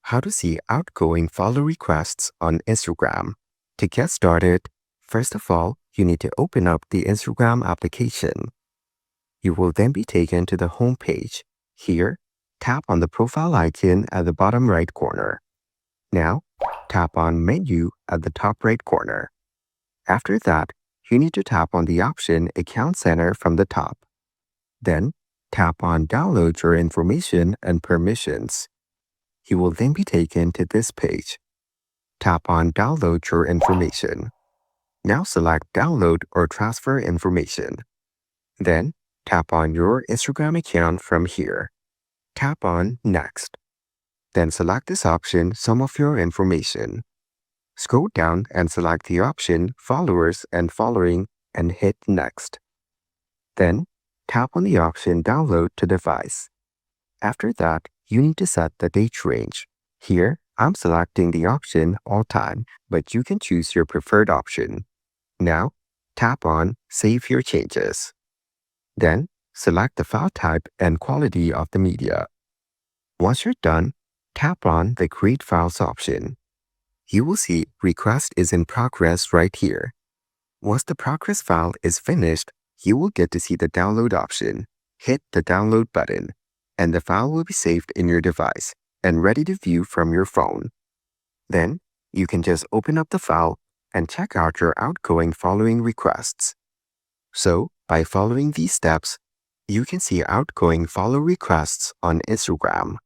How to see outgoing follow requests on Instagram. To get started, first of all, you need to open up the Instagram application. You will then be taken to the home page. Here, tap on the profile icon at the bottom right corner. Now, tap on Menu at the top right corner. After that, you need to tap on the option Account Center from the top. Then, tap on Download Your Information and Permissions. You will then be taken to this page. Tap on Download Your Information. Now select Download or Transfer Information. Then, tap on your Instagram account from here. Tap on Next. Then select this option Some of Your Information. Scroll down and select the option Followers and Following and hit Next. Then, tap on the option Download to Device. After that, you need to set the date range. Here, I'm selecting the option All Time, but you can choose your preferred option. Now, tap on Save Your Changes. Then, select the file type and quality of the media. Once you're done, tap on the Create Files option. You will see Request is in progress right here. Once the progress file is finished, you will get to see the download option. Hit the download button, and the file will be saved in your device and ready to view from your phone. Then, you can just open up the file and check out your outgoing following requests. So, by following these steps, you can see outgoing follow requests on Instagram.